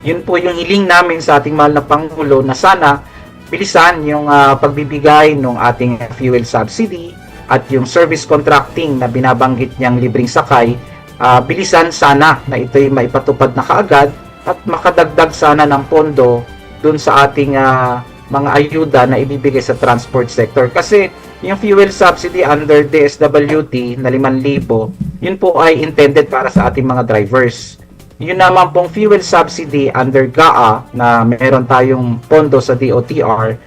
Yun po yung hiling namin sa ating mahal na Pangulo na sana bilisan yung pagbibigay ng ating fuel subsidy at yung service contracting na binabanggit niyang libreng sakay, bilisan sana na ito'y maipatupad na kaagad at makadagdag sana ng pondo dun sa ating mga ayuda na ibibigay sa transport sector. Kasi yung fuel subsidy under DSWD na 5,000, yun po ay intended para sa ating mga drivers. Yun naman pong fuel subsidy under GAA na meron tayong pondo sa DOTR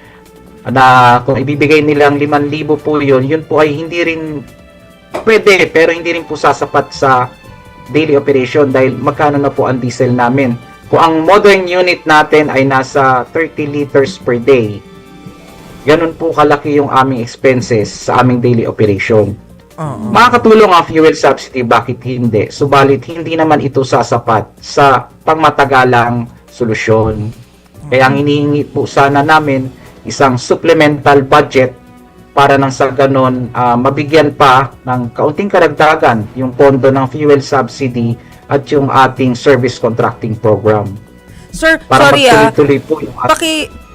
na kung ibibigay nilang 5,000 po yun po ay hindi rin pwede, pero hindi rin po sasapat sa daily operation dahil magkano na po ang diesel namin. Kung ang modern unit natin ay nasa 30 liters per day, ganun po kalaki yung aming expenses sa aming daily operation. Makakatulong ang fuel subsidy, bakit hindi? Subalit hindi naman ito sasapat sa pangmatagalang solusyon. Kaya ang hinihingi po sana namin isang supplemental budget para nang sa ganon mabigyan pa ng kaunting karagdagan yung pondo ng fuel subsidy at yung ating service contracting program. Sir, Para sorry magtuloy-tuloy po yung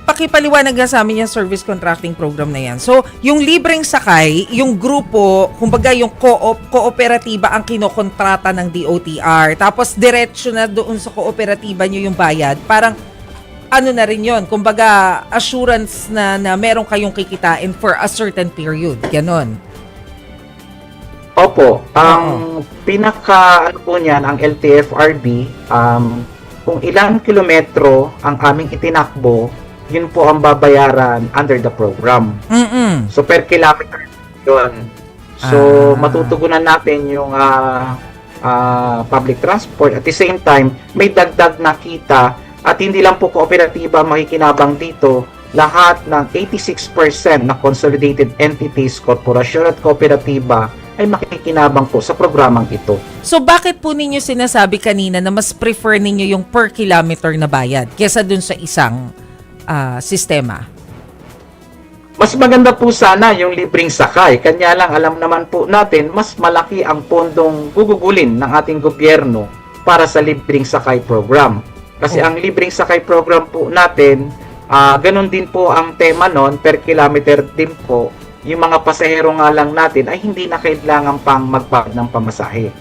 pakipaliwanag nga sa amin yung service contracting program na yan. So, yung libreng sakay, yung grupo, kumbaga yung kooperatiba ang kinokontrata ng DOTR. Tapos, diretso na doon sa kooperatiba nyo yung bayad. Parang, ano na rin yun? Kumbaga, assurance na meron kayong kikitain for a certain period. Ganon. Opo, ang pinaka ano po niyan, ang LTFRB, kung ilang kilometro ang aming itinakbo, yun po ang babayaran under the program. So per kilometer yun. So matutugunan natin yung public transport. At the same time, may dagdag na kita at hindi lang po kooperatiba makikinabang dito. Lahat ng 86% na consolidated entities, korporasyon at kooperatiba ay makikinabang po sa programang ito. So, bakit po ninyo sinasabi kanina na mas prefer ninyo yung per kilometer na bayad kesa dun sa isang sistema? Mas maganda po sana yung libreng sakay. Kanya lang alam naman po natin, mas malaki ang pondong gugugulin ng ating gobyerno para sa libreng sakay program. Kasi ang libreng sakay program po natin, ganun din po ang tema nun, per kilometer din po. Yung mga pasahero nga lang natin ay hindi na kailangan pang magbayad ng pamasahe.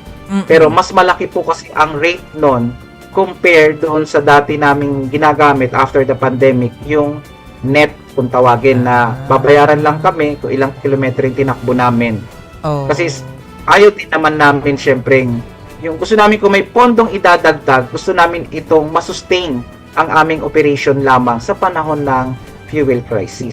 Pero mas malaki po kasi ang rate nun compare doon sa dati naming ginagamit after the pandemic, yung net kung tawagin na babayaran lang kami kung ilang kilometro yung tinakbo namin. Kasi ayaw din naman namin syempre yung gusto namin kung may pondong idadagdag, gusto namin itong masustain ang aming operation lamang sa panahon ng fuel crisis.